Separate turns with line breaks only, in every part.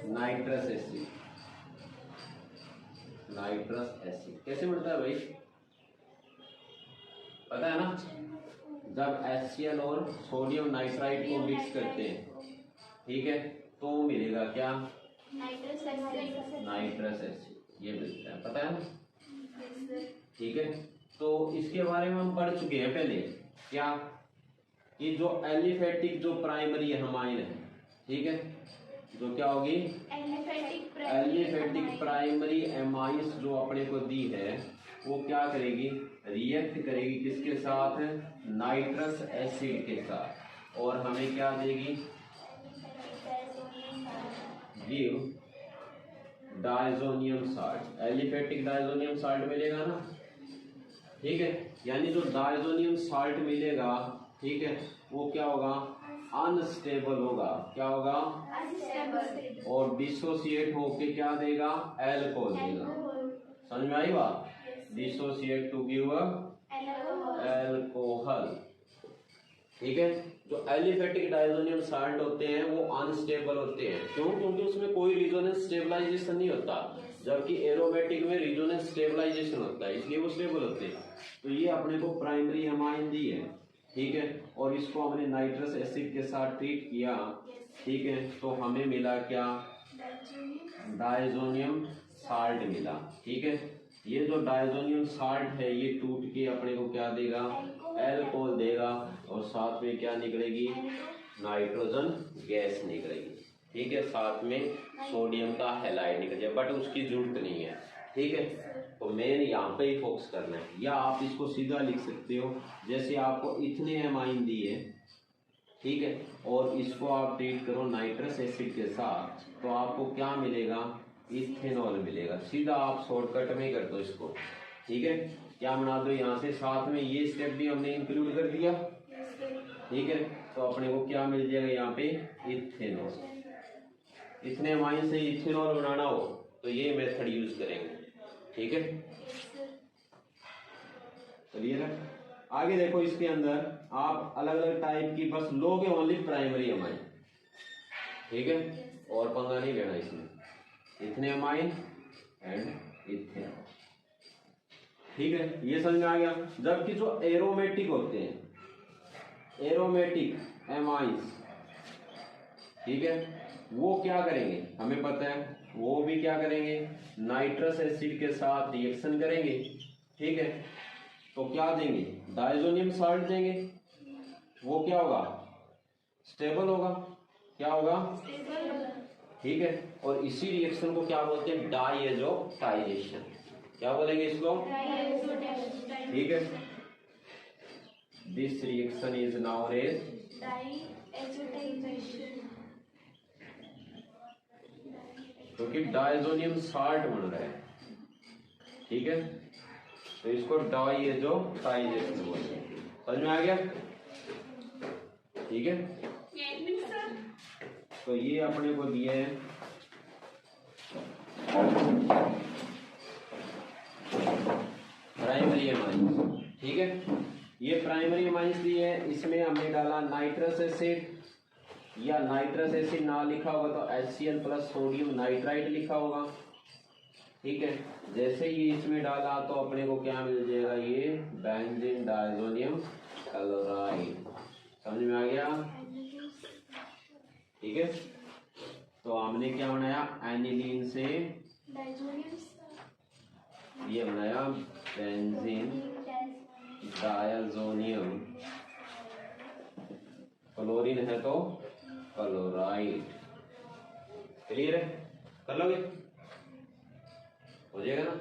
Nitrous acid. Nitrous acid कैसे बनता है भाई, पता है ना? जब HCl और सोडियम नाइट्राइड को मिक्स करते हैं, ठीक है, तो मिलेगा क्या? नाइट्रस एसिड, ये मिलता है, पता है ना? ठीक है, तो इसके बारे में हम पढ़ चुके हैं पहले, क्या कि जो एलिफेटिक जो प्राइमरी एमाइन है, ठीक है, जो क्या होगी? एलिफेटिक प्राइमरी एमाइंस जो अपने को दी है, वो क्या करेगी? रिएक्ट करेगी किसके साथ? नाइट्रस एसिड के साथ, और हमें क्या देगी? Give diazonium salt. Aliphatic diazonium salt मिलेगा ना, ठीक है, यानी जो डायजोनियम साल्ट मिलेगा, ठीक है, वो क्या होगा? अनस्टेबल होगा। क्या होगा? अनस्टेबल। और डिसोसिएट होके क्या देगा? एल्कोहल देगा। समझ में आई बात? डिसोसिएट टू गिव एल्कोहल, ठीक है। जो एलिफेटिक डायजोनियम साल्ट होते हैं वो अनस्टेबल होते हैं। क्यों? क्योंकि उसमें कोई रेजोनेंस स्टेबलाइजेशन नहीं होता, जबकि एरोमेटिक में रेजोनेंस स्टेबलाइजेशन होता है, इसलिए वो स्टेबल होते हैं। तो ये अपने को प्राइमरी एमाइन दी है, ठीक है, और इसको हमने नाइट्रस एसिड के साथ ट्रीट किया, ठीक है, तो हमें मिला क्या? डायजोनियम साल्ट मिला, ठीक है। ये जो डायजोनियम साल्ट है ये टूट के अपने को क्या देगा? एल्कोहल देगा, और साथ में क्या निकलेगी? नाइट्रोजन गैस निकलेगी, ठीक है, साथ में सोडियम का हैलाइड निकल जाए, बट उसकी जरूरत नहीं है, ठीक है। तो मेन यहाँ पे ही फोकस करना है, या आप इसको सीधा लिख सकते हो, जैसे आपको इथने एमाइन दी है, ठीक है, और इसको आप ट्रीट करो नाइट्रस एसिड के साथ, तो आपको क्या मिलेगा? इथेनॉल मिलेगा। सीधा आप शॉर्टकट में कर दो इसको, ठीक है, क्या बना दो यहाँ से, साथ में ये स्टेप भी हमने इंक्लूड कर दिया, ठीक है, तो अपने को क्या मिल जाएगा यहाँ पे? इथेनॉल। इतने एमाइन से इथेनॉल बनाना हो तो ये मेथड यूज करेंगे, ठीक है, क्लियर है? आगे देखो, इसके अंदर आप अलग अलग टाइप की बस लोगे ओनली प्राइमरी एमाइन, ठीक है, और पंगा नहीं लेना इसमें, इतने एमाइन एंड इथेनॉल, ठीक है, ये समझ में आ गया। जबकि जो एरोमेटिक होते हैं, एरोमेटिक एमाइंस, ठीक है, वो क्या करेंगे? हमें पता है, वो भी क्या करेंगे? नाइट्रस एसिड के साथ रिएक्शन करेंगे, ठीक है, तो क्या देंगे? डायजोनियम साल्ट देंगे। वो क्या होगा? स्टेबल होगा। क्या होगा? स्टेबल होगा, ठीक है, और इसी रिएक्शन को क्या बोलते हैं? डायएजोटाइजेशन। क्या बोलेंगे इसको? ठीक है, this reaction is known as diazotization, क्योंकि डायजोनियम साल्ट बन रहा है, ठीक है, तो इसको डायएजोटाइजेशन बोलते हैं। समझ में आ गया? ठीक है, तो ये अपने को दिए हैं प्राइमरी एमाइंस, ठीक है, ये प्राइमरी एमाइंस दिए हैं। इसमें हमने डाला नाइट्रस एसिड, या नाइट्रस एसिड ना लिखा होगा तो HCl प्लस सोडियम नाइट्राइड लिखा होगा, ठीक है। जैसे ही इसमें डाला तो अपने को क्या मिल जाएगा? ये बेंजीन डायजोनियम क्लोराइड। समझ में आ गया? ठीक है, तो हमने क्या बनाया? एनिलीन से ये बनाया बेंजीन डायजोनियम, क्लोरीन है तो क्लोराइड। क्लियर है? कर लोगे? हो जाएगा ना?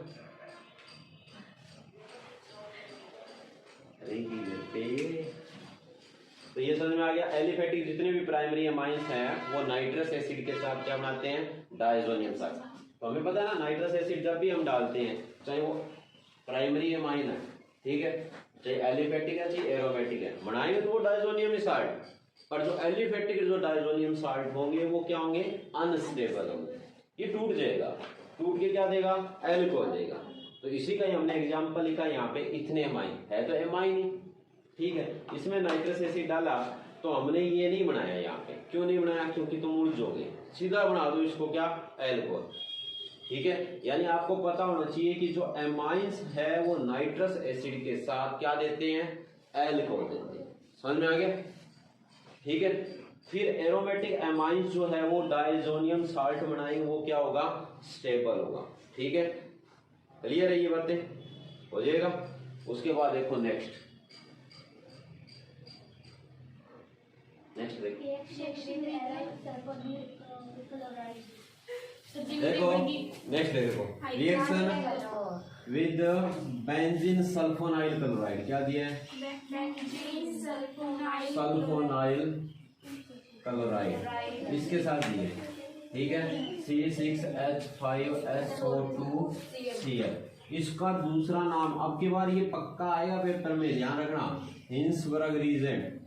तो ये समझ में आ गया। एलिफेटिक जितने भी प्राइमरी एमाइंस हैं वो नाइट्रस एसिड के साथ क्या बनाते हैं? Diazonium salt. तो हमें पता है ना, नाइट्रस एसिड जब भी हम डालते हैं, चाहे वो प्राइमरी एमाइन है, ठीक है, चाहे एलिफेटिक है चाहे एरोमेटिक है, बनाएंगे तो वो डायजोनियम साल्ट, पर जो एलिफेटिक जो डायजोनियम साल्ट होंगे वो क्या होंगे? अनस्टेबल होंगे। ये टूट जाएगा, टूट के क्या देगा? एल्कोहल देगा। तो इसी का ही हमने एग्जांपल लिखा यहाँ पे, इथने एमाइन है तो एमाइन ही, ठीक है। इसमें नाइट्रस एसिड डाला तो हमने ये नहीं बनाया यहाँ पे। क्यों नहीं बनाया? क्योंकि तुम उलझोगे, सीधा बना दो इसको क्या, एल्कोहल। ठीक है, यानी आपको पता होना चाहिए कि जो एमाइंस है वो नाइट्रस एसिड के साथ क्या देते हैं, एल्कोहल देते हैं। समझ में आ गया? ठीक है, फिर एरोमेटिक एमाइंस जो है वो डाइजोनियम साल्ट बनाएंगे, वो क्या होगा, स्टेबल होगा। ठीक है, क्लियर है ये बातें, हो जाएगा। उसके बाद देखो नेक्स्ट देखो, नेक्स्ट देखो, reaction with benzene sulfonyl chloride, क्या दिया है, सल्फोनाइल क्लोराइड, इसके साथ दिए। ठीक है, C6H5SO2Cl, इसका दूसरा नाम, अब की बार ये पक्का आएगा पेपर में, ध्यान रखना, हिंसबर्ग रीजेंट।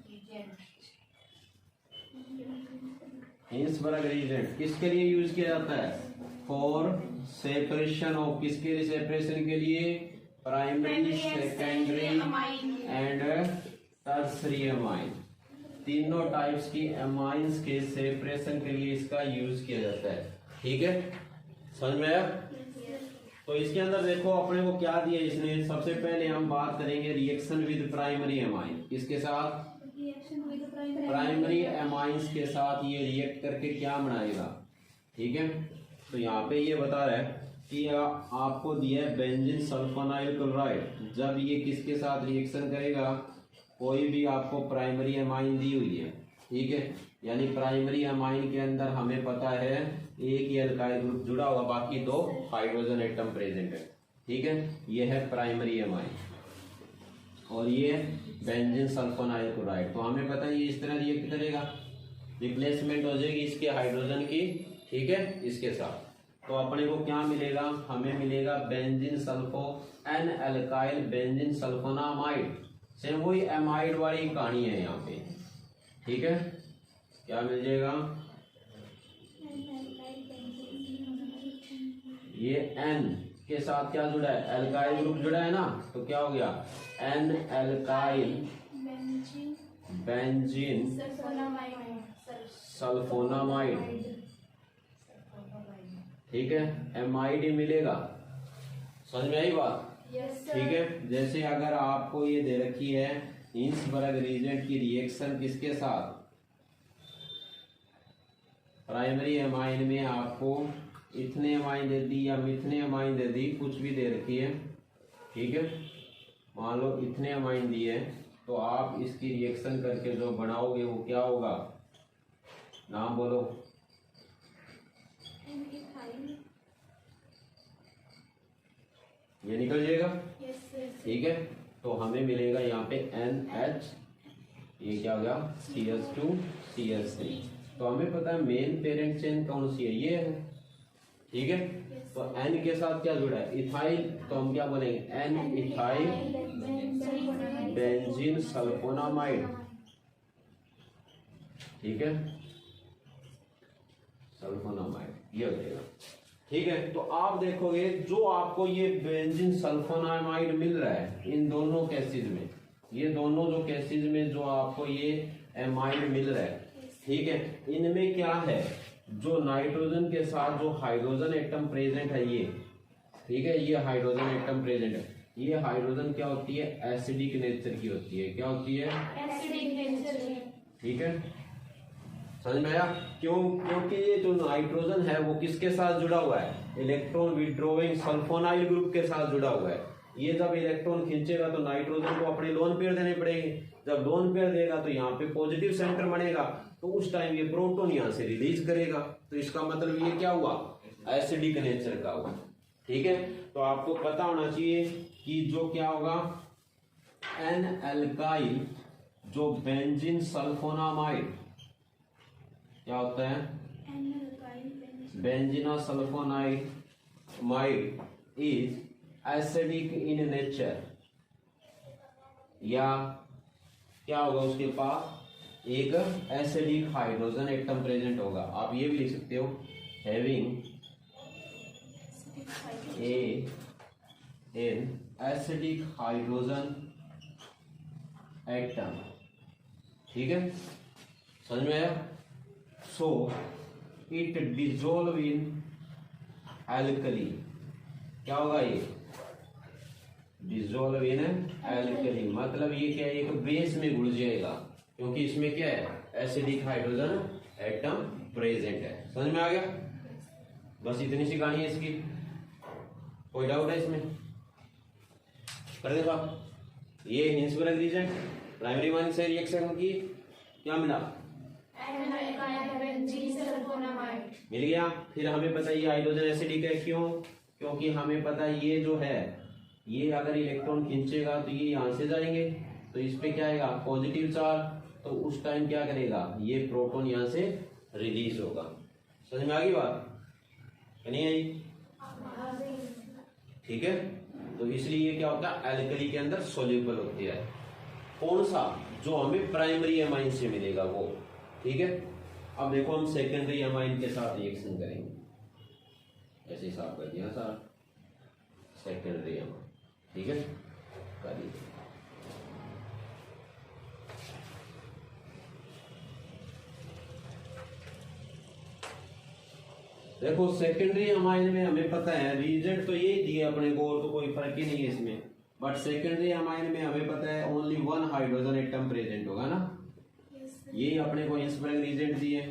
हिंसबर्ग रीजेंट किसके लिए यूज किया जाता है, फॉर सेपरेशन ऑफ, किसके लिए सेपरेशन के लिए, primary, secondary and tertiary amine, तीनों टाइप्स की एमाइंस के सेपरेशन के लिए इसका यूज किया जाता है। ठीक है, समझ में आया? तो इसके अंदर देखो अपने को क्या दिया इसने, सबसे पहले हम बात करेंगे रिएक्शन विद प्राइमरी एमाइन, किसके साथ, प्राइमरी एमाइंस के साथ ये रिएक्ट करके क्या बनाएगा। ठीक है, तो यहाँ पे ये बता रहा है कि आपको दिया है बेंजीन सल्फोनाइल क्लोराइड, जब ये किसके साथ रिएक्शन करेगा, कोई भी आपको प्राइमरी एमाइन दी हुई है। ठीक है, यानी प्राइमरी एमाइन के अंदर हमें पता है एक ही अल्काइल ग्रुप जुड़ा हुआ, बाकी दो हाइड्रोजन एटम प्रेजेंट है। ठीक है, ये है प्राइमरी एमाइन और ये बेंजीन सल्फोनाइल क्लोराइड। तो हमें पता है ये इस तरह रिएक्ट करेगा, रिप्लेसमेंट हो जाएगी इसके हाइड्रोजन की। ठीक है, इसके साथ तो अपने को क्या मिलेगा, हमें मिलेगा benzene sulfo N alkyl benzene sulfonamide, same वही एमाइड वाली कहानी है यहाँ पे। ठीक है, क्या मिल जाएगा, ये एन के साथ क्या जुड़ा है, एल्काइल ग्रुप जुड़ा है ना, तो क्या हो गया, एन एल्काइल बेंजीन सल्फोनामाइड। ठीक है, एमाइड ही मिलेगा। समझ में आई बात? ठीक है, जैसे अगर आपको ये दे रखी है हिंसबर्ग रीजेंट की रिएक्शन किसके साथ, प्राइमरी एमाइन में आपको इथने एमाइन दे दी या मिथने एमाइन दे दी, कुछ भी दे रखी है। ठीक है, मान लो इथने एमाइन दी है, तो आप इसकी रिएक्शन करके जो बनाओगे वो क्या होगा, नाम बोलो, ये निकल जाएगा। ठीक है, तो हमें मिलेगा यहाँ पे NH, ये क्या हो गया, CH2CH3। तो हमें पता है मेन पेरेंट चेन कौन सी है, ये है। ठीक है, तो N के साथ क्या जुड़ा है, इथाइल, तो हम क्या बोलेंगे, N इथाइल बेंजीन सल्फोनामाइड। ठीक है, सल्फोनामाइड ये हो जाएगा। ठीक है, तो आप देखोगे जो आपको ये बेंजीन सल्फोनामाइड मिल रहा है इन दोनों केसेस में, ये दोनों जो केसेस में जो आपको ये एमाइड मिल रहा है, ठीक है, इनमें क्या है, जो नाइट्रोजन के साथ जो हाइड्रोजन एटम प्रेजेंट है ये, ठीक है, ये हाइड्रोजन एटम प्रेजेंट है, ये हाइड्रोजन क्या होती है, एसिडिक नेचर की होती है। क्या होती है, एसिडिक नेचर। ठीक है, समझ में आया? क्यों? क्योंकि ये जो नाइट्रोजन है वो किसके साथ जुड़ा हुआ है, इलेक्ट्रॉन विड्रॉइंग सल्फोनाइल ग्रुप के साथ जुड़ा हुआ है। ये जब इलेक्ट्रॉन खींचेगा तो नाइट्रोजन को अपने लोन पेयर देने पड़ेंगे, जब लोन पेयर देगा तो यहाँ पे पॉजिटिव सेंटर बनेगा, तो उस टाइम ये प्रोटॉन यहाँ से रिलीज करेगा, तो इसका मतलब ये क्या हुआ, एसिडिक नेचर का हुआ। ठीक है, तो आपको पता होना चाहिए कि जो क्या होगा, एन एल्काइल जो बेंजीन सल्फोनामाइड क्या होता है, benzene sulphonamide is acidic in nature, या क्या होगा, उसके पास एक एसिडिक हाइड्रोजन एटम प्रेजेंट होगा। आप ये भी लिख सकते हो, having an acidic hydrogen atom. ठीक है, समझ में आया? So it dissolve in alkali. क्या होगा ये? डिजोल्व इन एल्कली, मतलब ये क्या है, एक बेस में घुल जाएगा, क्योंकि इसमें क्या है, एसिडिक हाइड्रोजन एटम प्रेजेंट है। समझ में आ गया? बस इतनी सी कहानी है इसकी। कोई डाउट है इसमें? कर दे साहब। ये हिंसबर्ग रीजन प्राइमरी वन से रिएक्शन की क्या मिला? मिल गया। फिर हमें पता है ये हाइड्रोजन एसिडिक है, क्यों? क्योंकि हमें पता है ये जो है, ये अगर इलेक्ट्रॉन खींचेगा तो ये यहां से जाएंगे, तो इस पे क्या आएगा? Positive charge. तो उस टाइम क्या करेगा? ये प्रोटॉन यहां से रिलीज होगा। समझ में आ गई बात? नहीं आई? ठीक है। तो इसलिए ये क्या होता है, एल्कली के अंदर सोल्यूबल होती है। कौन सा? जो हमें प्राइमरी एमाइन से मिलेगा वो। ठीक है। अब देखो हम सेकेंडरी एमाइन के साथ रिएक्शन करेंगे। ऐसे हिसाब कर दिया सर, सेकेंडरी एमाइन। ठीक है, कर लीजिए। देखो सेकेंडरी एमाइन में हमें पता है रिएजेंट तो यही दिए अपने को, और तो कोई फर्क ही नहीं है इसमें। बट सेकेंडरी एमाइन में हमें पता है only one hydrogen atom present होगा ना। ये अपने को हिंसबर्ग रिएजेंट दिए।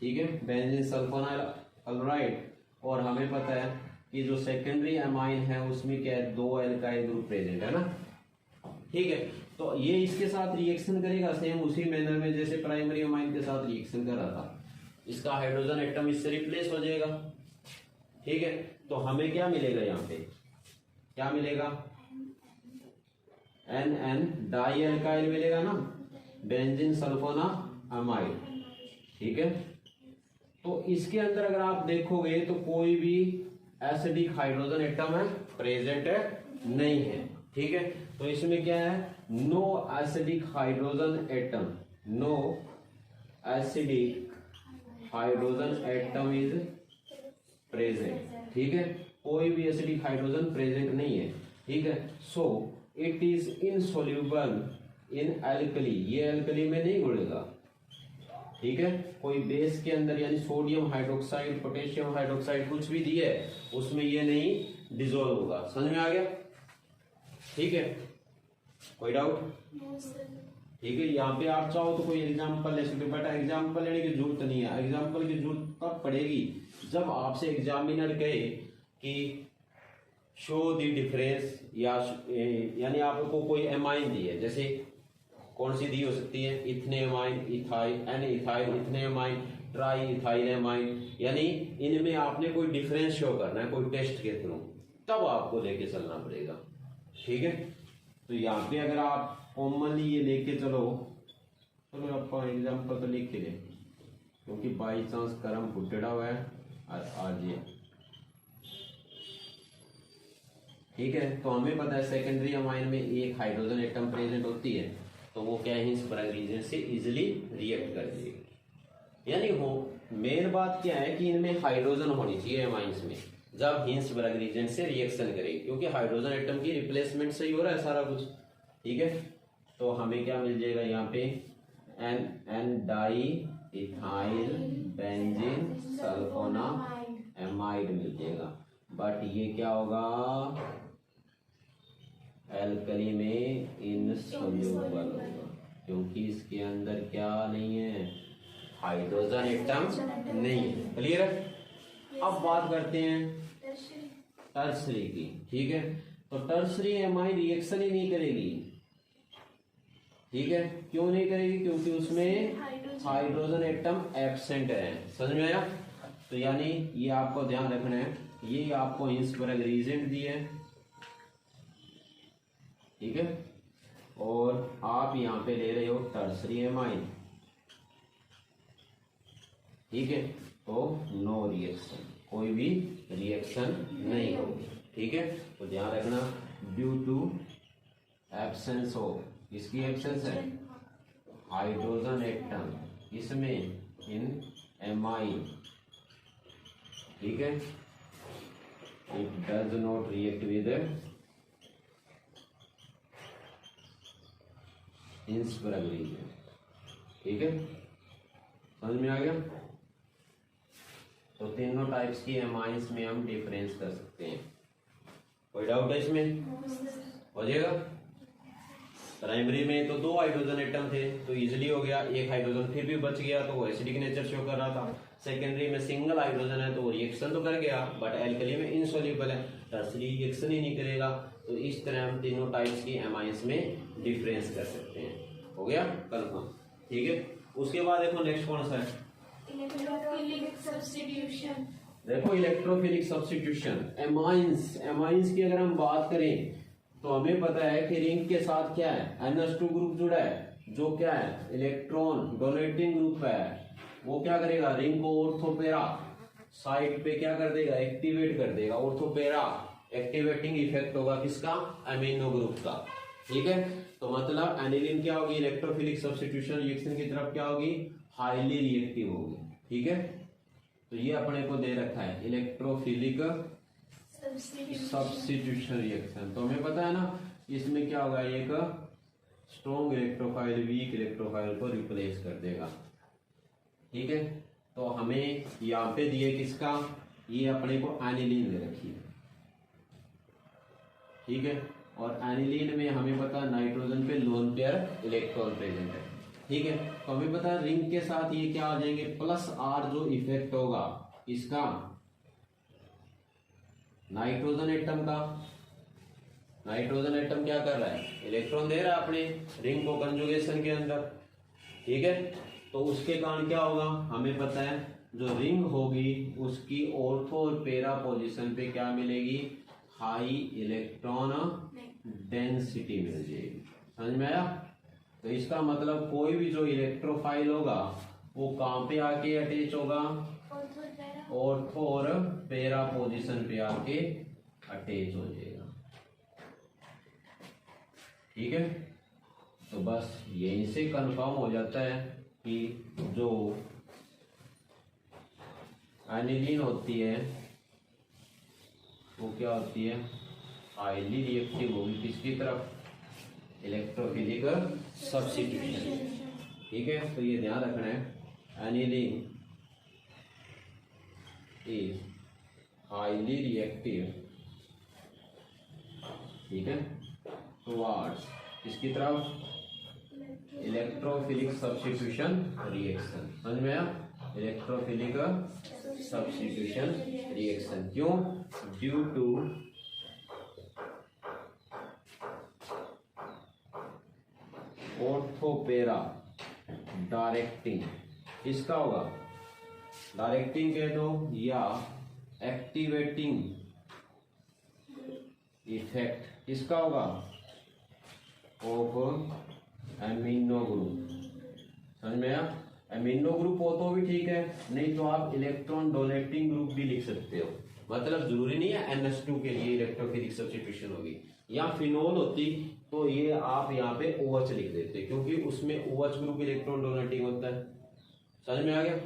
ठीक है, बेंजीन सल्फोनाइल क्लोराइड। और हमें पता है कि जो सेकेंडरी एमाइन है उसमें क्या है, दो एल्काइल ग्रुप प्रेजेंट है ना। ठीक है, तो ये इसके साथ रिएक्शन करेगा सेम उसी मैनर में जैसे प्राइमरी एमाइन के साथ रिएक्शन कर रहा था। इसका हाइड्रोजन एटम इससे रिप्लेस हो जाएगा। ठीक है, तो हमें क्या मिलेगा यहाँ पे? क्या मिलेगा? एन डाई एल्काइल मिलेगा ना, बेंजीन सल्फोनामाइड। ठीक है, तो इसके अंदर अगर आप देखोगे तो कोई भी एसिडिक हाइड्रोजन एटम है प्रेजेंट है नहीं है। ठीक है, तो इसमें क्या है, no acidic hydrogen atom, no acidic hydrogen atom is present. ठीक है, कोई भी एसिडिक हाइड्रोजन प्रेजेंट नहीं है। ठीक है, so it is insoluble in alkali, ये एल्कली में नहीं घुलेगा। ठीक है, कोई बेस के अंदर यानी सोडियम हाइड्रोक्साइड, पोटेशियम हाइड्रोक्साइड कुछ भी दिए उसमें ये नहीं डिजोल्व होगा। समझ में आ गया? ठीक है, कोई डाउट? ठीक है, यहाँ पे आप चाहो तो कोई एग्जाम्पल ले सकते हो, बट एग्जाम्पल लेने की जरूरत नहीं है। एग्जाम्पल की जरूरत तब पड़ेगी जब आपसे एग्जामिनर कहे कि शो द डिफरेंस, या यानी आपको कोई एमाइन दी है, जैसे कौन सी दी हो सकती है, ethanamine, ethyl, N ethyl ethanamine, triethyl amine, यानी इनमें आपने कोई डिफरेंस शो करना है कोई टेस्ट के थ्रू, तब आपको लेके चलना पड़ेगा। ठीक है, तो यहाँ पे अगर आप कॉमनली ये लेके चलो आप एग्जाम्पल तो लिख के ले, क्योंकि बाई चांस करम फुटेड़ा हुआ है और आज ये। ठीक है, तो हमें पता है सेकेंडरी अमाइन में एक हाइड्रोजन एटम प्रेजेंट होती है, तो वो क्या है, हिंसबर्ग रीजन से इजिली रिएक्ट कर देगी। यानी हो मेन बात क्या है कि इनमें हाइड्रोजन होनी चाहिए एमाइंस में जब हिंसबर्ग रीजन से रिएक्शन करेगी, क्योंकि हाइड्रोजन एटम की रिप्लेसमेंट से ही हो रहा है सारा कुछ। ठीक है, तो हमें क्या मिल जाएगा यहाँ पे, N diethyl benzene sulphonamide मिल जाएगा। बट ये क्या होगा, एल्कली में इनसोल्यूबल होगा, क्योंकि इसके अंदर क्या नहीं है, हाइड्रोजन एटम नहीं है। क्लियर है? अब बात करते हैं टर्सरी की। ठीक है, तो टर्सरी एमाइन रिएक्शन ही नहीं करेगी। ठीक है, क्यों नहीं करेगी? क्योंकि उसमें हाइड्रोजन एटम एब्सेंट है। समझ में आया? तो यानी ये आपको ध्यान रखना है, ये आपको हिंसबर्ग रीजेंट दी है। ठीक है, और आप यहां पे ले रहे हो टर्सरी एमाइन। ठीक है, तो नो रिएक्शन, कोई भी रिएक्शन नहीं होगी। ठीक है, तो ध्यान रखना, ड्यू टू एब्सेंस ऑफ, किसकी एब्सेंस है, हाइड्रोजन एटम, इसमें इन एमाइन। ठीक है, it does not react with Hinsberg reagent. ठीक है, समझ में आ गया? तो तीनों टाइप्स की एमाइंस में हम डिफरेंस कर सकते हैं। कोई डाउट है इसमें? हो जाएगा। प्राइमरी में तो 2 हाइड्रोजन एटम थे तो इजीली हो गया, एक हाइड्रोजन फिर भी बच गया तो वो एसिडिक नेचर शो कर रहा था। सेकेंडरी में सिंगल हाइड्रोजन है तो वो रिएक्शन तो कर गया बट एल्कली में इनसॉल्युबल है, टर्सरी रिएक्शन ही नहीं करेगा। तो इस तरह हम तीनों टाइप्स की एमाइंस में डिफरेंस कर सकते हैं। हो गया कंफर्म? ठीक है। उसके बाद देखो नेक्स्ट कौन सा है?
Electrophilic substitution.
देखो इलेक्ट्रोफिलिक सब्स्टिट्यूशन एमाइंस की अगर हम बात करें तो हमें पता है कि रिंग के साथ क्या है, NH2 ग्रुप जुड़ा है जो क्या है इलेक्ट्रॉन डोनेटिंग ग्रुप है। वो क्या करेगा, रिंग को ऑर्थोपेरा साइड पे क्या कर देगा, एक्टिवेट कर देगा। ऑर्थोपेरा एक्टिवेटिंग इफेक्ट होगा किसका, अमीनो ग्रुप का। ठीक है, तो मतलब एनिलीन क्या होगी, इलेक्ट्रोफिलिक सब्स्टिट्यूशन रिएक्शन की तरफ क्या होगी, हाईली रिएक्टिव होगी। ठीक है, तो ये अपने को दे रखा है इलेक्ट्रोफिलिक सब्स्टिट्यूशन रिएक्शन। तो हमें पता है ना इसमें क्या होगा, एक स्ट्रॉन्ग इलेक्ट्रोफाइल वीक इलेक्ट्रोफाइल को रिप्लेस कर देगा। ठीक है, तो हमें यहाँ पे दिए किसका, ये अपने को एनिलीन दे रखी है। ठीक है, और एनिलीन में हमें पता है नाइट्रोजन पे लोन पेयर इलेक्ट्रॉन प्रेजेंट है। ठीक है, तो हमें पता है रिंग के साथ ये क्या आ जाएंगे, +R जो इफेक्ट होगा इसका नाइट्रोजन एटम का। नाइट्रोजन एटम क्या कर रहा है, इलेक्ट्रॉन दे रहा है अपने रिंग को कंजुगेशन के अंदर। ठीक है, तो उसके कारण क्या होगा, हमें पता है जो रिंग होगी उसकी ऑर्थो और पेरा पोजीशन पे क्या मिलेगी, हाई इलेक्ट्रॉन डेंसिटी मिल जाएगी। समझ में आया? तो इसका मतलब कोई भी जो इलेक्ट्रोफाइल होगा वो कहां पे आके अटैच होगा, ऑर्थो और पेरा पोजीशन पे आके अटैच हो जाएगा। ठीक है, तो बस यहीं से कंफर्म हो जाता है कि जो एनिलीन होती है वो क्या होती है, हाईली रिएक्टिव होगी किसकी तरफ, इलेक्ट्रोफिलिक सब्स्टिट्यूशन। ठीक है, तो ये ध्यान रखना है, एनिलीन इज हाईली रिएक्टिव, ठीक है, टुवर्ड्स किसकी तरफ, इलेक्ट्रोफिलिक सब्स्टिट्यूशन रिएक्शन। समझ में आया, इलेक्ट्रोफिलिक सब्स्टिट्यूशन रिएक्शन। क्यों, ड्यू टू ऑर्थोपेरा डायरेक्टिंग, किसका होगा, डायरेक्टिंग कह दो या एक्टिवेटिंग इफेक्ट किसका होगा, ऑफ एमिनो ग्रुप। समझ में आया, एमिनो ग्रुप हो तो भी ठीक है, नहीं तो आप इलेक्ट्रॉन डोनेटिंग ग्रुप भी लिख सकते हो। मतलब जरूरी नहीं है NH2 के लिए इलेक्ट्रोफिलिक सब्स्टिट्यूशन होगी, या फिनोल होती तो ये आप यहाँ पे OH लिख देते क्योंकि उसमें OH ग्रुप इलेक्ट्रॉन डोनेटिंग होता है। समझ में आ गया?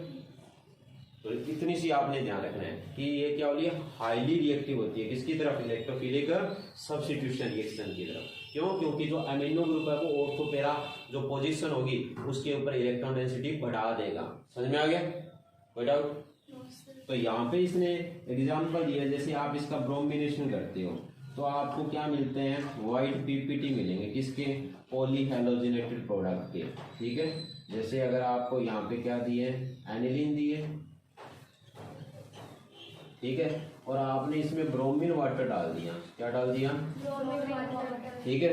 तो इतनी सी आपने ध्यान रखना है कि ये क्या होती है, हाईली रिएक्टिव होती है किसकी तरफ, इलेक्ट्रोफिलिक सब्स्टिट्यूशन रिएक्शन की तरफ। क्यों, क्योंकि जो अमीनो ग्रुप है वो ऑर्थोपेरा जो पोजीशन होगी उसके ऊपर इलेक्ट्रॉन डेंसिटी बढ़ा देगा। समझ में आ गया? कोई डाउट? तो यहाँ पे इसने एग्जांपल दिया, जैसे आप इसका ब्रोमिनेशन करते हो तो आपको क्या मिलते हैं, व्हाइट पीपीटी मिलेंगे किसके, पॉली हैलोजिनेटेड प्रोडक्ट के। ठीक है, जैसे अगर आपको यहाँ पे क्या दिए, एनिलीन दिए, ठीक है, और आपने इसमें ब्रोमीन वाटर डाल दिया, क्या डाल दिया, ठीक है,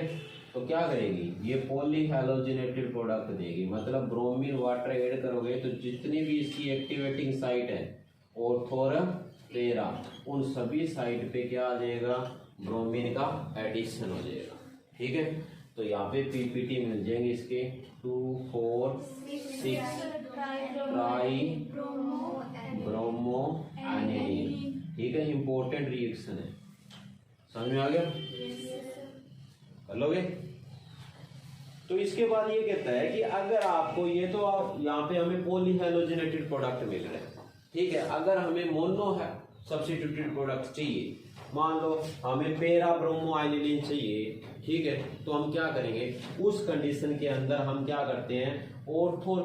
तो क्या करेगी, ये पॉली हैलोजिनेटेड प्रोडक्ट देगी। मतलब ब्रोमीन वाटर ऐड करोगे तो जितनी भी इसकी एक्टिवेटिंग साइट है ऑर्थो और पेरा, उन सभी साइट पे क्या आ जाएगा, ब्रोमीन का एडिशन हो जाएगा। ठीक है, तो यहाँ पे पीपीटी मिल जाएंगे इसके 2, 4, 6 ट्राई ब्रोमो एनिलीन। ठीक है, इंपॉर्टेंट रिएक्शन है। समझ में आ गया? कर लोगे? तो इसके बाद ये कहता है कि अगर आपको ये तो यहाँ पे हमें पॉली हैलोजिनेटेड प्रोडक्ट मिल रहे हैं, ठीक है, अगर हमें मोनो है सब्स्टिट्यूटेड प्रोडक्ट चाहिए, मान लो हमें पेरा ब्रोमो एनिलीन चाहिए, ठीक है, तो हम क्या करेंगे, उस कंडीशन के अंदर हम क्या करते हैं, ऑर्थो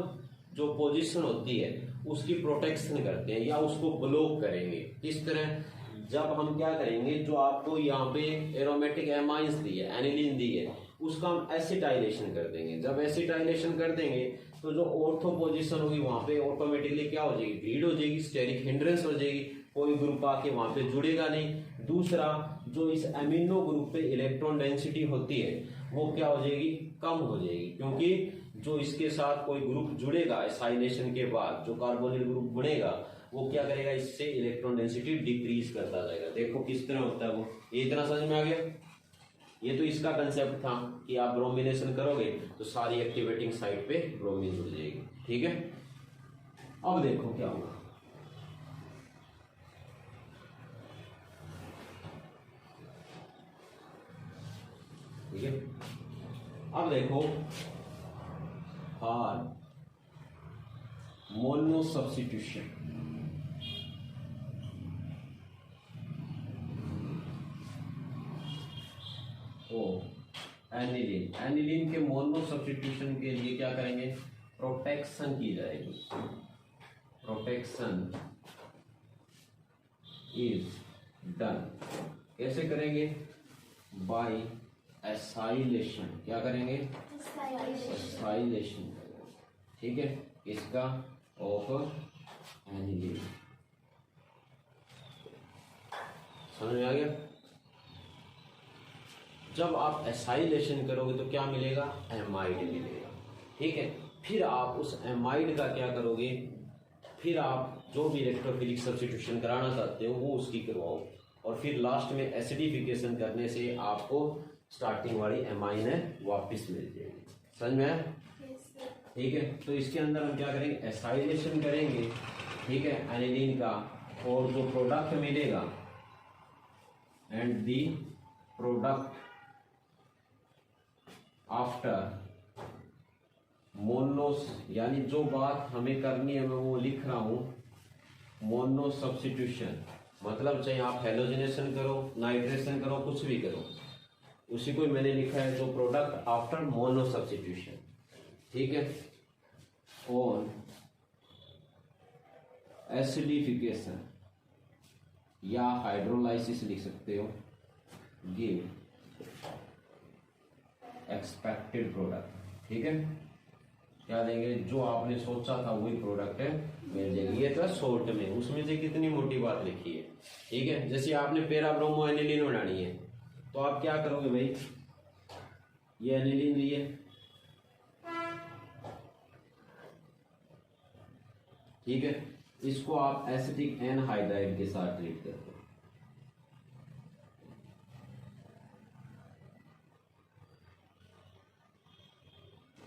जो पोजीशन होती है उसकी प्रोटेक्शन करते हैं या उसको ब्लॉक करेंगे। किस तरह? जब हम क्या करेंगे, जो आपको यहाँ पे एरोमेटिक एमाइंस दी है, एनिलीन दी है, उसका हम एसिटाइलेशन कर देंगे। जब एसिटाइलेशन कर देंगे तो जो ऑर्थो पोजीशन होगी वहां पे ऑटोमेटिकली क्या हो जाएगी, ग्रीड हो जाएगी, स्टेरिक हिंड्रेंस हो जाएगी, कोई ग्रुप आके वहां पे जुड़ेगा नहीं। दूसरा, जो इस एमिनो ग्रुप पे इलेक्ट्रॉन डेंसिटी होती है वो क्या हो जाएगी, कम हो जाएगी, क्योंकि जो इसके साथ कोई ग्रुप जुड़ेगा एसाइलेशन के बाद, जो कार्बोनिल ग्रुप बनेगा वो क्या करेगा, इससे इलेक्ट्रॉन डेंसिटी डिक्रीज करता जाएगा। देखो किस तरह होता है वो, ये इतना समझ में आ गया। ये तो इसका कंसेप्ट था कि आप ब्रोमिनेशन करोगे तो सारी एक्टिवेटिंग साइट पे ब्रोमीन जुड़ जाएगी। ठीक है, अब देखो क्या होगा। ठीक है, अब देखो हार मोनो सब्स्टिट्यूशन। तो एनिलीन, एनिलीन के मोनो सब्स्टिट्यूशन के लिए क्या करेंगे, प्रोटेक्शन की जाएगी। Protection is done. कैसे करेंगे, बाय एसाइलेशन। क्या करेंगे, एसाइलेशन। ठीक है, इसका ऑफ एनिलीन। समझ में आ गया। जब आप एसाइलेशन करोगे तो क्या मिलेगा, एमाइड मिलेगा। ठीक है, फिर आप उस एमाइड का क्या करोगे, फिर आप जो भी इलेक्ट्रोफिलिक सब्स्टिट्यूशन कराना चाहते हो वो उसकी करवाओ, और फिर लास्ट में एसिडिफिकेशन करने से आपको स्टार्टिंग वाली एमाइन है वापस मिल जाएगी। समझ में आया। ठीक है, तो इसके अंदर हम क्या करेंगे, एसाइलेशन करेंगे। ठीक है, एनिलीन का, और जो प्रोडक्ट मिलेगा, एंड दी प्रोडक्ट आफ्टर मोनोस, यानी जो बात हमें करनी है मैं वो लिख रहा हूं, मोनो सब्स्टिट्यूशन। मतलब चाहे आप हेलोजिनेशन करो, नाइट्रेशन करो, कुछ भी करो, उसी को मैंने लिखा है, जो प्रोडक्ट आफ्टर मोनो सब्स्टिट्यूशन। ठीक है, ऑन एसिडिफिकेशन या हाइड्रोलाइसिस लिख सकते हो, गिव एक्सपेक्टेड प्रोडक्ट। ठीक है, क्या देंगे, जो आपने सोचा था वही प्रोडक्ट है मिल जाएगी। ये तो शॉर्ट में, उसमें से कितनी मोटी बात लिखी है। ठीक है, जैसे आपने पैरा ब्रोमो एनिलीन बनानी है तो आप क्या करोगे भाई, ये एनिलीन दी है, ठीक है, इसको आप एसिटिक एनहाइड्राइड के साथ ट्रीट करते हो।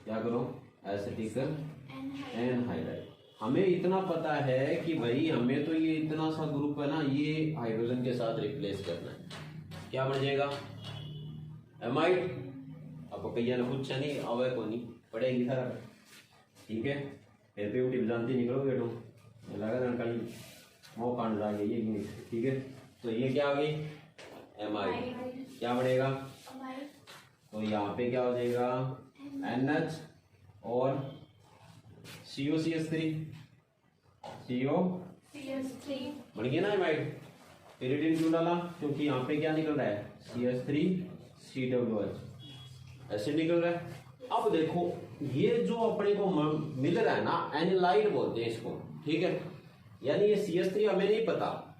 क्या करो, एसिटिक एनहाइड्राइड। हमें इतना पता है कि भाई हमें तो ये इतना सा ग्रुप है ना, ये हाइड्रोजन के साथ रिप्लेस करना है। क्या बन जाएगा, एमाइड। अब कैया ने पूछा नहीं, आवे को नहीं पढ़ेगी सारा। ठीक है, फिर पे उठी जानती निकलोगे बेटो, लगा था कहीं वो कांड रहा है ये। ठीक है, तो ये क्या हो गई, एमाइड। क्या बनेगा, तो यहाँ पे क्या हो जाएगा, NH और COCH3 बन गया ना एमाइड। पेरिडीन क्यों डाला, क्योंकि यहाँ पे क्या निकल रहा है, CH3COOH एसिड निकल रहा है। अब देखो ये जो अपने को मिल रहा है ना, एनिलाइड बोलते हैं इसको। ठीक है, यानी ये CH3 हमें नहीं पता,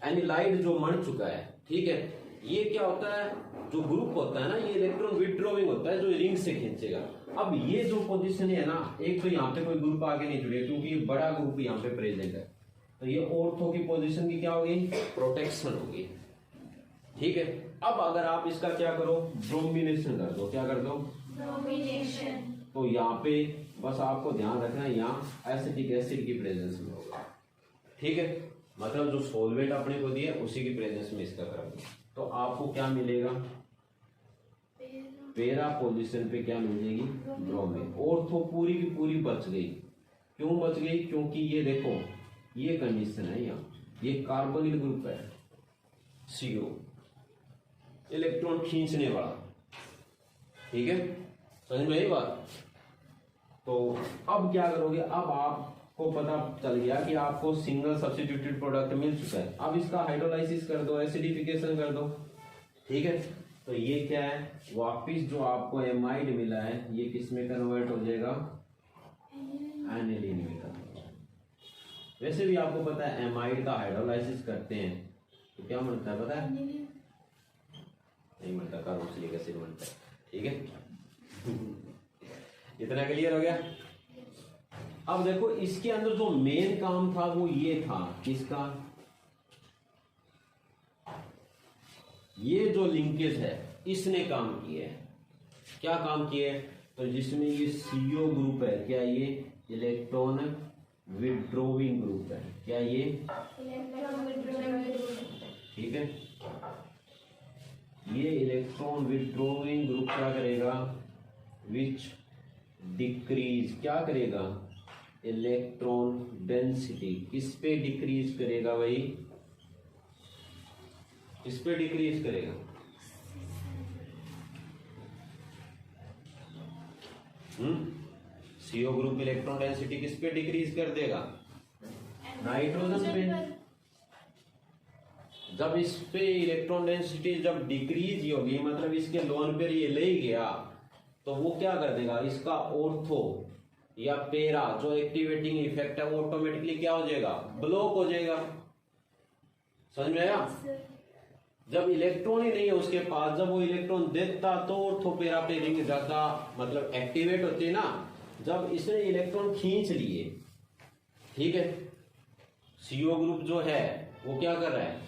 एनिलाइड जो बन चुका है। ठीक है, ये क्या होता है, जो ग्रुप होता है ना, ये इलेक्ट्रॉन विथड्रॉइंग होता है, जो रिंग से खींचेगा। अब ये जो पोजीशन है ना, एक तो यहाँ पे कोई ग्रुप आगे नहीं जुड़े क्योंकि ये बड़ा ग्रुप यहाँ पे प्रेजेंट है, तो ये ऑर्थो की पोजीशन की क्या होगी, प्रोटेक्शन होगी। ठीक है, अब अगर आप इसका क्या करो, ब्रोमिनेशन कर दो। क्या कर दो,
ब्रोमिनेशन।
तो यहाँ पे बस आपको ध्यान रखना है, यहाँ एसिटिक एसिड की प्रेजेंस में होगा। ठीक है, मतलब जो सोलवेंट अपने को दिया उसी की प्रेजेंस में इसका करोगे तो आपको क्या मिलेगा, पैरा पोजीशन पे क्या मिल जाएगी, ब्रोमीन। ऑर्थो पूरी की पूरी बच गई। क्यों बच गई, क्योंकि ये देखो ये कंडीशन है, यहाँ ये कार्बोनिल ग्रुप है, CO इलेक्ट्रॉन खींचने वाला। ठीक है, समझ में आई बात। तो अब क्या करोगे, अब आप को पता चल गया कि आपको सिंगल सब्स्टिट्यूटेड प्रोडक्ट मिल चुका है। अब इसका हाइड्रोलाइसिस कर दो, एसिडिफिकेशन कर दो, ठीक है। तो ये क्या है, वापिस जो आपको एमाइड मिला है ये किस में कन्वर्ट हो जाएगा, एनिलीन में कन्वर्ट। वैसे भी आपको पता है एमाइड का हाइड्रोलाइसिस करते हैं तो क्या बनता है पता है, नहीं बनता, कार्बोक्सिलिक एसिड बनता है, ठीक है। इतना क्लियर हो गया। अब देखो इसके अंदर जो मेन काम था वो ये था, किसका, ये जो लिंकेज है इसने काम किया है। क्या काम किया है, तो जिसमें ये CO ग्रुप है, क्या ये इलेक्ट्रॉन विड्रोविंग ग्रुप है, क्या ये, ठीक है। ये इलेक्ट्रॉन विड्रोविंग ग्रुप क्या करेगा, विच डिक्रीज, क्या करेगा, इलेक्ट्रॉन डेंसिटी, किस पे डिक्रीज करेगा भाई, किस पे डिक्रीज करेगा, CO ग्रुप इलेक्ट्रॉन डेंसिटी किस पे डिक्रीज कर देगा, नाइट्रोजन पे। जब इस पे इलेक्ट्रॉन डेंसिटी जब डिक्रीज ही होगी, मतलब इसके लोन पे ये ले गया, तो वो क्या कर देगा, इसका ऑर्थो या पेरा जो एक्टिवेटिंग इफेक्ट है वो ऑटोमेटिकली क्या हो जाएगा, ब्लॉक हो जाएगा। समझ में आया। जब इलेक्ट्रॉन ही नहीं है उसके पास, जब वो इलेक्ट्रॉन देता तो ऑर्थोपेरा पे रिंग ज्यादा मतलब एक्टिवेट होती है ना। जब इसने इलेक्ट्रॉन खींच लिए, ठीक है, CO ग्रुप जो है वो क्या कर रहा है,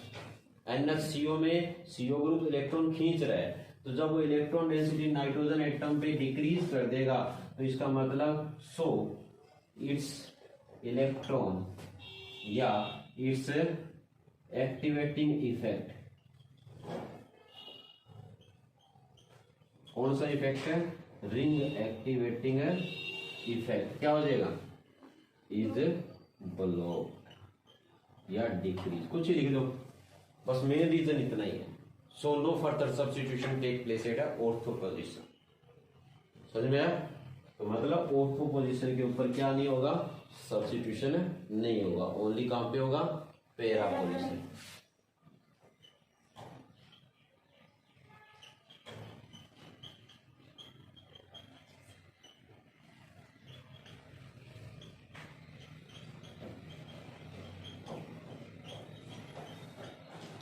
NHCO में CO ग्रुप इलेक्ट्रॉन खींच रहा है, तो जब वो इलेक्ट्रॉन डेंसिटी नाइट्रोजन एटम पे डिक्रीज कर देगा तो इसका मतलब सो इट्स इलेक्ट्रॉन या इट्स एक्टिवेटिंग इफेक्ट, कौन सा इफेक्ट है, रिंग एक्टिवेटिंग इफेक्ट, क्या हो जाएगा, इज ब्लॉक या डिक्रीज, कुछ ही लिख दो, बस मेन रीजन इतना ही है। So no further substitution take place at ortho position. समझ में आया। तो मतलब ऑर्थो पोजीशन के ऊपर क्या नहीं होगा, सब्स्टिट्यूशन नहीं होगा, ओनली कहां पे होगा, पेरा पोजीशन।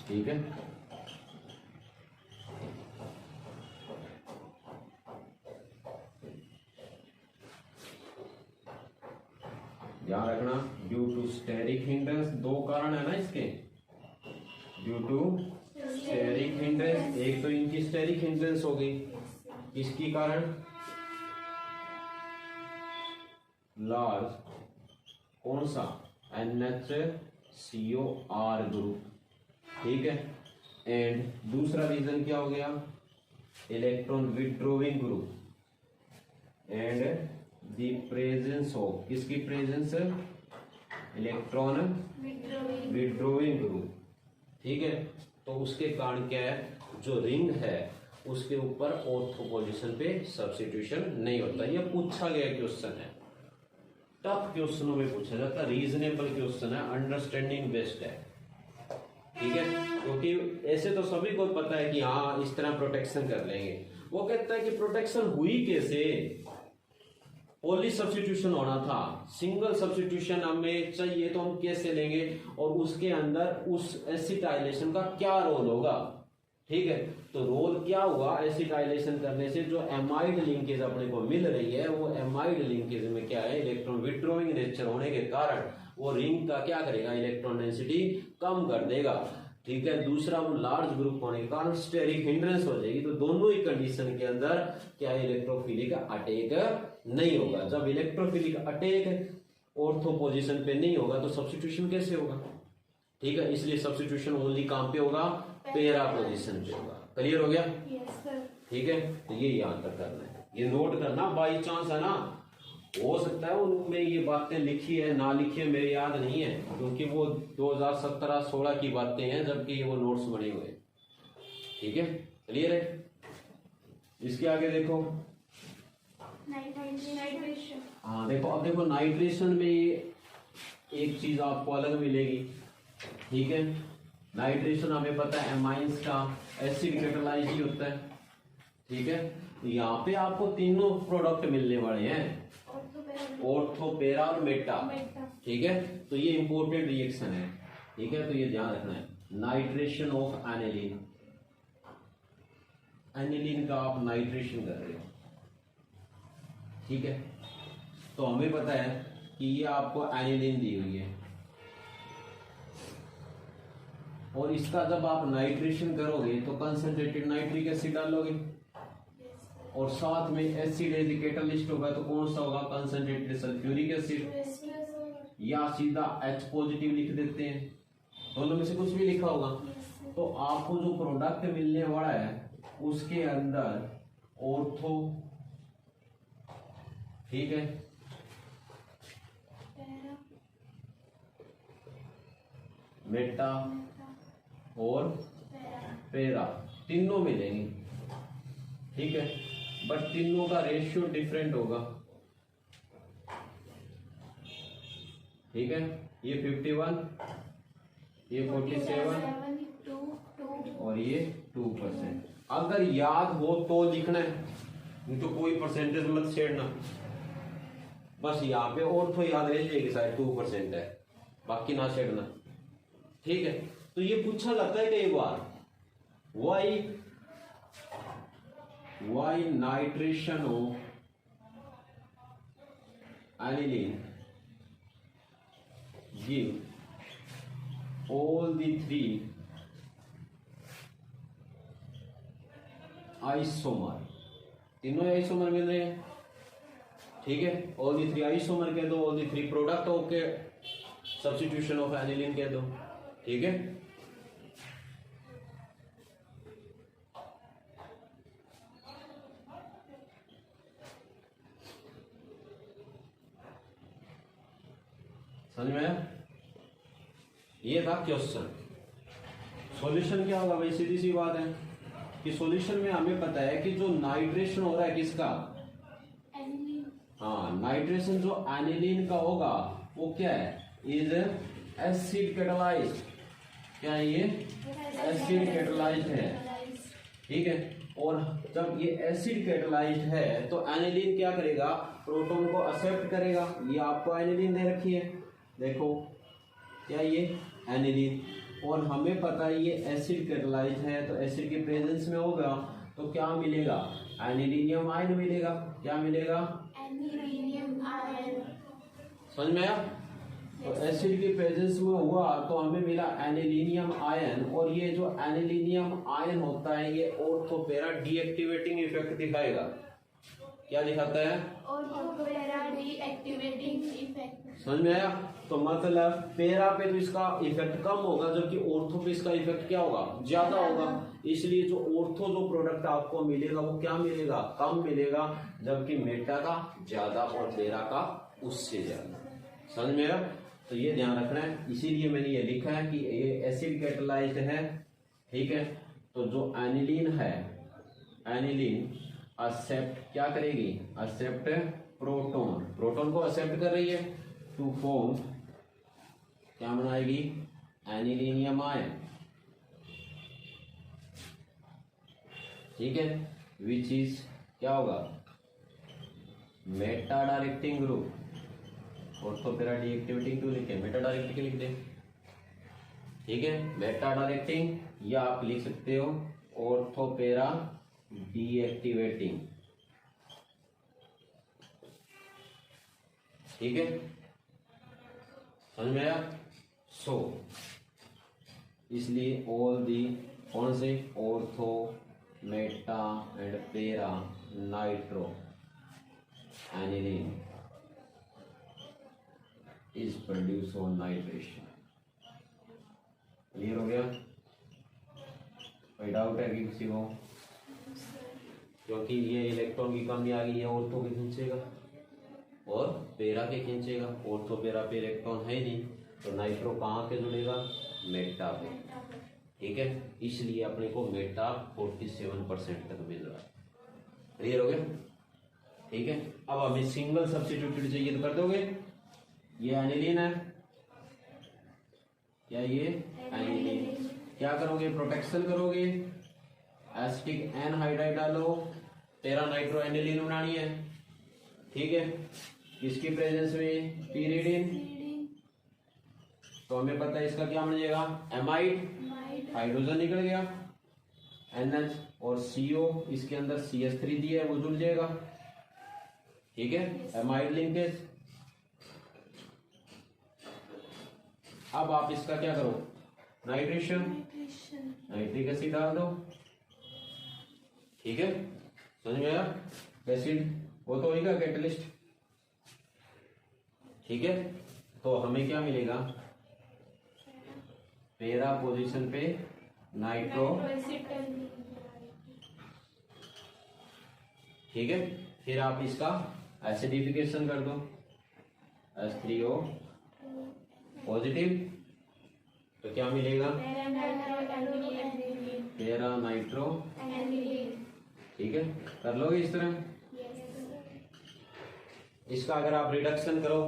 ठीक है। ध्यान रखना, ड्यू टू स्टेरिक हिंड्रेंस, दो कारण है ना इसके, ड्यू टू स्टेरिक हिंड्रेंस, एक तो इनकी स्टेरिक हिंड्रेंस हो गई, किसकी कारण, लार्ज कौन सा, NHCOR ग्रुप, ठीक है। एंड दूसरा रीजन क्या हो गया, electron withdrawing group and the presence of, किसकी प्रेजेंस, इलेक्ट्रॉन विड्रोविंग ग्रुप, ठीक है। तो उसके कारण क्या है, जो रिंग है उसके ऊपर ऑर्थो पोजीशन पे सब्स्टिट्यूशन नहीं होता। ये पूछा गया क्वेश्चन है, टफ क्वेश्चनों में पूछा जाता है, रीजनेबल क्वेश्चन है, अंडरस्टैंडिंग बेस्ड है, ठीक है। क्योंकि ऐसे तो सभी को पता है कि हाँ इस तरह प्रोटेक्शन कर लेंगे, वो कहता है कि प्रोटेक्शन हुई कैसे, पॉली सब्स्टिट्यूशन होना था, सिंगल सब्स्टिट्यूशन हमें चाहिए तो हम कैसे लेंगे, और उसके अंदर उस एसिटाइलेशन का क्या रोल होगा, ठीक है। तो रोल क्या हुआ, एसिटाइलेशन करने से जो एमाइड लिंकेज अपने को मिल रही है, वो एमाइड लिंकेज में क्या है, इलेक्ट्रॉन विड्रोइंग नेचर होने के कारण वो रिंग का क्या करेगा, इलेक्ट्रॉन डेंसिटी कम कर देगा, ठीक है। दूसरा, वो लार्ज ग्रुप होने के कारण स्टेरिक हिंड्रेंस हो जाएगी। तो दोनों ही कंडीशन के अंदर क्या इलेक्ट्रोफिलिक अटैक नहीं होगा। जब इलेक्ट्रोफिलिक अटैक ऑर्थो पोजीशन पे नहीं होगा तो सब्स्टिट्यूशन कैसे होगा, ठीक है। इसलिए सब्स्टिट्यूशन ओनली कहां पे होगा, पेरा पोजीशन पे होगा। क्लियर हो गया, ठीक है। तो ये याद करना है, ये नोट करना, बाई चांस है ना, हो सकता है उनमें ये बातें लिखी है ना लिखी है, मेरे याद नहीं है, क्योंकि वो 2017-16 की बातें हैं, जबकि वो नोट्स बने हुए, ठीक है। क्लियर है। इसके आगे देखो,
नाइट्रेशन।
हाँ देखो, अब देखो नाइट्रेशन में एक चीज आपको अलग मिलेगी, ठीक है। नाइट्रेशन हमें पता है एमाइंस का एसिड कैटालाइज ही होता है, ठीक है। तो यहाँ पे आपको तीनों प्रोडक्ट मिलने वाले हैं, ऑर्थो, पैरा और मेटा, ठीक है। तो ये इंपॉर्टेंट रिएक्शन है, ठीक है। तो ये ध्यान रखना है, नाइट्रेशन ऑफ एनिलीन, एनिलीन का आप नाइट्रेशन कर रहे हो, ठीक है। तो हमें पता है कि ये आपको एनिलीन दी हुई है, और इसका जब आप नाइट्रेशन करोगे तो कंसंट्रेटेड नाइट्रिक एसिड डालोगे, और साथ में एसिड एज कैटलिस्ट होगा, तो कौन सा होगा, कंसंट्रेटेड सल्फ्यूरिक एसिड, या सीधा H पॉजिटिव लिख देते हैं, दोनों में से कुछ भी लिखा होगा। तो आपको जो प्रोडक्ट मिलने वाला है उसके अंदर ऑर्थो, ठीक है, मेटा और पैरा, तीनों मिलेंगे, ठीक है। बट तीनों का रेशियो डिफरेंट होगा, ठीक है। ये 51, ये 47 और ये 2%। अगर याद हो तो लिखना है, नहीं तो कोई परसेंटेज मत छेड़ना, बस यहाँ पे और तो याद रह जाएगी शायद 2% है, बाकी ना छेड़ना, ठीक है। तो ये पूछा लगता है कई बार, why nitration of aniline give all the 3 isomer, तीनों आइसोमर मिल रहे हैं, ठीक है। ऑल दी 3 आइसोमर कह दो, all the 3 product okay, substitution of aniline कह दो, ठीक है। समझ में आया? ये था क्वेश्चन। सॉल्यूशन क्या होगा भाई, सीधी सी बात है कि सॉल्यूशन में हमें पता है कि जो नाइट्रेशन हो रहा है किसका, हाँ, नाइट्रेशन जो एनिलीन का होगा वो क्या है, इज एसिड कैटालाइज्ड, क्या है ये, एसिड कैटालाइज्ड है, ठीक है। और जब ये एसिड कैटालाइज्ड है तो एनिलीन क्या करेगा, प्रोटॉन को एक्सेप्ट करेगा। ये आपको एनिलीन दे रखी है, देखो क्या ये एनिलीन, और हमें पता है ये एसिड कैटालाइज्ड है, तो एसिड के प्रेजेंस में होगा तो क्या मिलेगा, एनिलीनियम आयन मिलेगा। क्या मिलेगा,
एनिलीनियम आयन।
समझ में आया? तो एसिड के प्रेजेंस में हुआ तो हमें मिला एनिलीनियम आयन, और ये जो एनिलीनियम आयन होता है ये ऑर्थोपेरा डीएक्टिवेटिंग इफेक्ट दिखाएगा। क्या दिखाता है,
ऑर्थोपेरा डीएक्टिवेटिंग इफेक्ट।
समझ में आया? तो मतलब पेरा पे तो इसका इफेक्ट कम होगा, जबकि ऑर्थो पे इसका इफेक्ट क्या होगा, ज्यादा होगा। इसलिए जो ऑर्थो जो प्रोडक्ट आपको मिलेगा वो क्या मिलेगा, कम मिलेगा, जबकि मेटा का ज्यादा और पेरा का उससे ज्यादा। समझ में आया? तो ये ध्यान रखना है, इसीलिए मैंने ये लिखा है कि ये एसिड कैटालाइज्ड है, ठीक है। तो जो एनिलीन है, एनिलीन एक्सेप्ट क्या करेगी, एक्सेप्ट प्रोटॉन, प्रोटॉन को एक्सेप्ट कर रही है टू फॉर्म, क्या बनाएगी, एनिलीनियम आयन, ठीक है, विच इज क्या होगा, मेटा डायरेक्टिंग ग्रुप। ऑर्थोपेरा डीएक्टिवेटिंग क्यों लिखे, मेटा डायरेक्टिंग लिख दे, ठीक है, मेटा डायरेक्टिंग, या आप लिख सकते हो ऑर्थोपेरा डीएक्टिवेटिंग, ठीक है। समझ में आया? सो इसलिए ऑल दी कौन से, ऑर्थो, मेटा एंड पेरा nitro aniline is produce on nitration. Clear हो गया? कोई डाउट है कि किसी को? क्योंकि ये इलेक्ट्रॉन की कमी आ गई है, ऑर्थो के खींचेगा और पेरा के खींचेगा। ऑर्थो पेरा पे इलेक्ट्रॉन है नहीं, तो नाइट्रो कहाँ के जुड़ेगा, मेटा पे, ठीक है। इसलिए अपने को मेटा 47% तक मिल रहा है। क्लियर हो गया? ठीक है। अब हमें सिंगल सब्स्टिट्यूटेड चाहिए तो कर दोगे, ये एनिलीन है, क्या ये एनिलीन। क्या करोगे, प्रोटेक्शन करोगे, एसिटिक एनहाइड्राइड डालो, तेरा नाइट्रो एनिलीन बनानी है, ठीक है। किसकी प्रेजेंस में, पीरिडिन। तो हमें पता है इसका क्या बनेगा, एमाइड, हाइड्रोजन निकल गया, NH और CO, इसके अंदर CH3 दिया है वो जुड़ जाएगा, ठीक है, एमाइड लिंकेज। अब आप इसका क्या करो, नाइट्रेशन, नाइट्रिक एसिड डाल दो, ठीक है, समझ में आया। एसिड वो तो होगा कैटलिस्ट, ठीक है। तो हमें क्या मिलेगा, पैरा पोजीशन पे नाइट्रो, ठीक है। फिर आप इसका एसिडिफिकेशन कर दो, H3O पॉजिटिव, तो क्या मिलेगा, पैरा नाइट्रो, ठीक है। कर लोगे इस तरह। इसका अगर आप रिडक्शन करो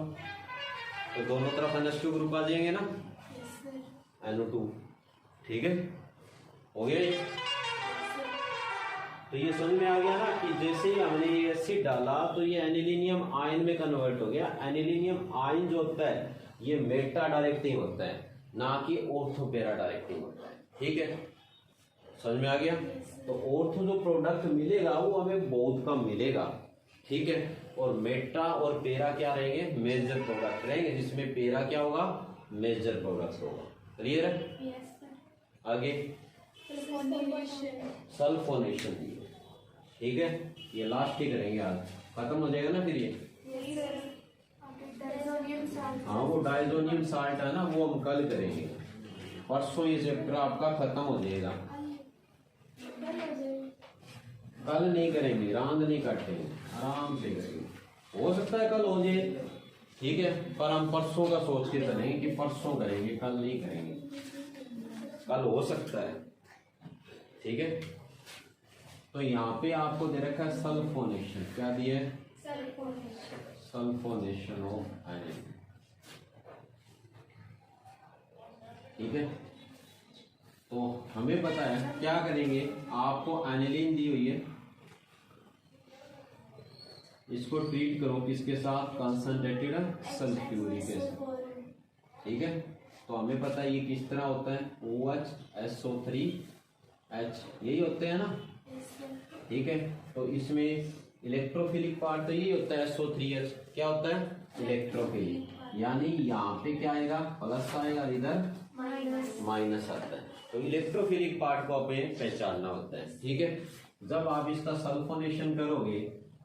तो दोनों तरफ NH2 ग्रुप आ जाएंगे ना, NO2, ठीक है, हो गया ये। तो ये समझ में आ गया ना कि जैसे ही हमने ये एसिड डाला तो ये एनिलीनियम आयन में कन्वर्ट हो गया। एनिलीनियम आयन जो होता है ये मेटा डायरेक्टिंग होता है, ना कि ऑर्थो पैरा डायरेक्टिंग होता है, ठीक है, समझ में आ गया। तो ऑर्थो जो प्रोडक्ट मिलेगा वो हमें बहुत कम मिलेगा, ठीक है, और मेटा और पैरा क्या रहेंगे, मेजर प्रोडक्ट रहेंगे, जिसमें पैरा क्या होगा, मेजर प्रोडक्ट होगा। क्लियर है। आगे सल्फोनेशन, ठीक है, ये लास्ट ही करेंगे आज, खत्म हो जाएगा ना फिर ये। हाँ वो डाइजोनियम साल्ट है ना, वो हम कल करेंगे, परसों ये चैप्टर आपका खत्म हो जाएगा। कल नहीं करेंगे, रांद नहीं काटेंगे, आराम से करेंगे। हो सकता है कल हो जाए, ठीक है, पर हम परसों का सोच के चलेंगे कि परसों करेंगे, कल नहीं करेंगे। कल हो सकता है, ठीक है। तो यहाँ पे आपको दे रखा है सल्फोनेशन, क्या दिया है, सल्फोनेशन ऑफ एनिलीन, ठीक है। तो हमें पता है क्या करेंगे, आपको एनिलीन दी हुई है, इसको ट्रीट करो किसके साथ, कंसंट्रेटेड सल्फ्यूरिक एसिड, ठीक है। तो हमें पता है ये किस तरह होता है, OH SO3H, यही होते हैं ना, ठीक है। तो इसमें इलेक्ट्रोफिलिक पार्ट तो यही होता है, SO3H क्या होता है, इलेक्ट्रोफिलिक, यानी यहाँ पे क्या आएगा, प्लस आएगा, इधर माइनस आता है। तो इलेक्ट्रोफिलिक पार्ट को हमें पहचानना होता है, ठीक है। जब आप इसका सल्फोनेशन करोगे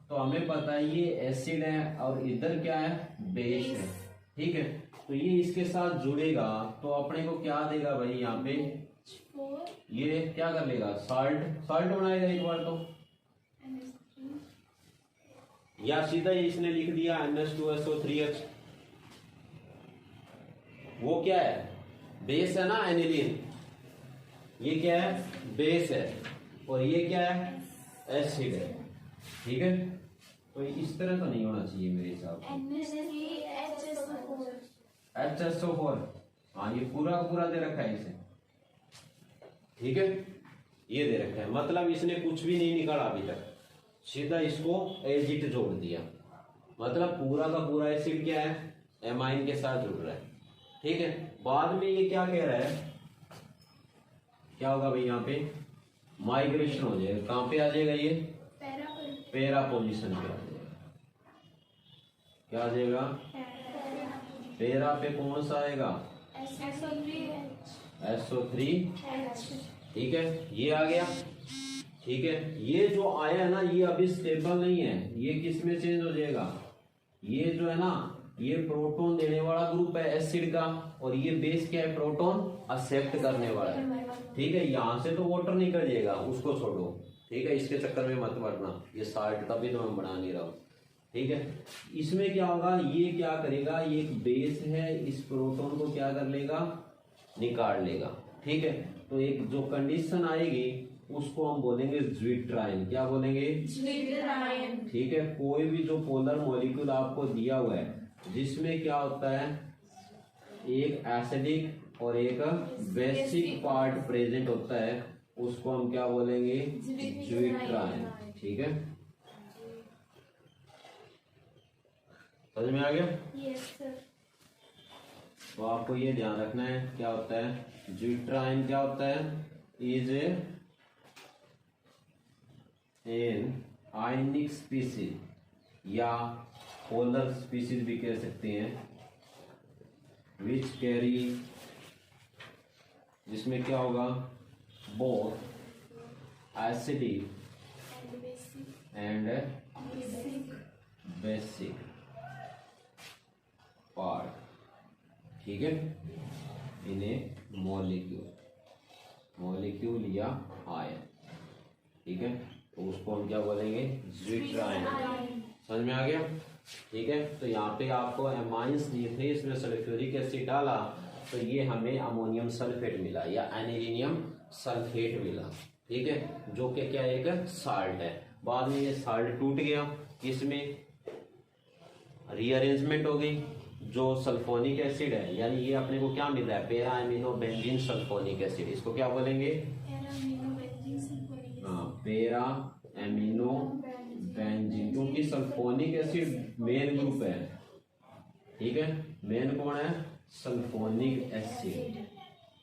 तो हमें पता है ये एसिड है और इधर क्या है, बेस है, ठीक है। तो ये इसके साथ जुड़ेगा तो अपने को क्या देगा भाई, यहाँ पे ये क्या कर लेगा, साल्ट, साल्ट बनाएगा एक बार तो, या सीधा इसने लिख दिया NH2SO3H, वो क्या है, बेस है ना एनिलीन, ये क्या है, बेस है, और ये क्या है, एसिड है, ठीक है। तो इस तरह तो नहीं होना चाहिए मेरे हिसाब से, HSO4, हाँ ये पूरा का पूरा दे रखा है इसे, ठीक है, ये दे रखा है, मतलब इसने कुछ भी नहीं निकाला अभी तक, सीधा इसको एजिट जोड़ दिया, मतलब पूरा का पूरा एसिड क्या है, एमाइन के साथ जुड़ रहा है, ठीक है। बाद में ये क्या कह रहा है, क्या होगा भाई, यहाँ पे माइग्रेशन हो जाएगा, कहाँ पे आ जाएगा ये, पैरा पोजीशन पे आ जाएगा, क्या आ जाएगा, पैरा पे कौन सा आएगा, SO3H, ठीक है, ये आ गया, ठीक है। ये जो आया है ना ये अभी स्टेबल नहीं है, ये किस में चेंज हो जाएगा, ये जो है ना ये प्रोटॉन देने वाला ग्रुप है एसिड का, और ये बेस क्या है, प्रोटॉन एक्सेप्ट करने वाला है, ठीक है। यहाँ से तो वाटर निकल जाएगा, उसको छोड़ो, ठीक है, इसके चक्कर में मत पड़ना, ये साल्ट तभी तो मैं बना नहीं रहा हूँ, ठीक है। इसमें क्या होगा, ये क्या करेगा, ये एक बेस है, इस प्रोटॉन को क्या कर लेगा, निकाल लेगा, ठीक है। तो एक जो कंडीशन आएगी उसको हम बोलेंगे ज्विट्राइन, क्या बोलेंगे, ज्विट्राइन, ठीक है। कोई भी जो पोलर मॉलिक्यूल आपको दिया हुआ है जिसमें क्या होता है, एक एसिडिक और एक बेसिक पार्ट प्रेजेंट होता है, उसको हम क्या बोलेंगे? ज्विट्राइन। ठीक है, समझ में आ गया?
Yes, sir.
तो आपको ये ध्यान रखना है क्या होता है ज्विट्राइन, क्या होता है? इज एन आयनिक स्पीसीज या पोलर स्पीसीज भी कह सकते हैं, विच कैरी, जिसमें क्या होगा? Both acidic
And basic.
And
Basic.
Basic part. ठीक है, इन्हें मॉलिक्यूल या आयन। ठीक है, तो उसको हम क्या बोलेंगे? ज्विट्राइन। समझ में आ गया? ठीक है, तो यहाँ पे आपको एमाइंस दिए थे, इसमें सल्फ्यूरिक एसिड डाला तो ये हमें अमोनियम सल्फेट मिला या एनिलीनियम सल्फेट मिला। ठीक है, जो कि क्या एक साल्ट है। बाद में ये साल्ट टूट गया, इसमें रीअरेंजमेंट हो गई, जो सल्फोनिक एसिड है, यानी ये अपने को क्या मिल रहा है? Para amino benzene sulphonic acid. इसको क्या बोलेंगे?
Amino-benzene sulfuric
हाँ, पैरा एमिनो बेंजीन, क्योंकि सल्फोनिक एसिड मेन ग्रुप है। ठीक है, मेन कौन है? Sulphonic acid.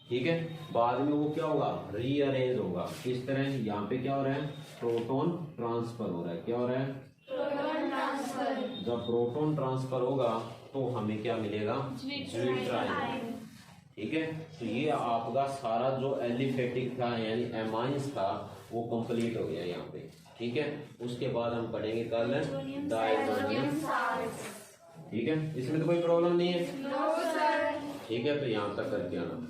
ठीक है, बाद में वो क्या होगा? रीअरेंज होगा। किस तरह? यहाँ पे क्या हो रहा है? प्रोटॉन ट्रांसफर हो रहा है। क्या हो रहा है?
proton transfer.
जब प्रोटॉन ट्रांसफर होगा तो हमें क्या मिलेगा?
Zwittrine.
ठीक है, तो ये आपका सारा जो एलिफेटिक था यानी एमाइंस था वो कंप्लीट हो गया यहाँ पे। ठीक है, उसके बाद हम पढ़ेंगे कल डायज़ोनियम। ठीक है, इसमें तो कोई प्रॉब्लम नहीं है।
No, sir.
ठीक है, तो यहाँ तक करके आना।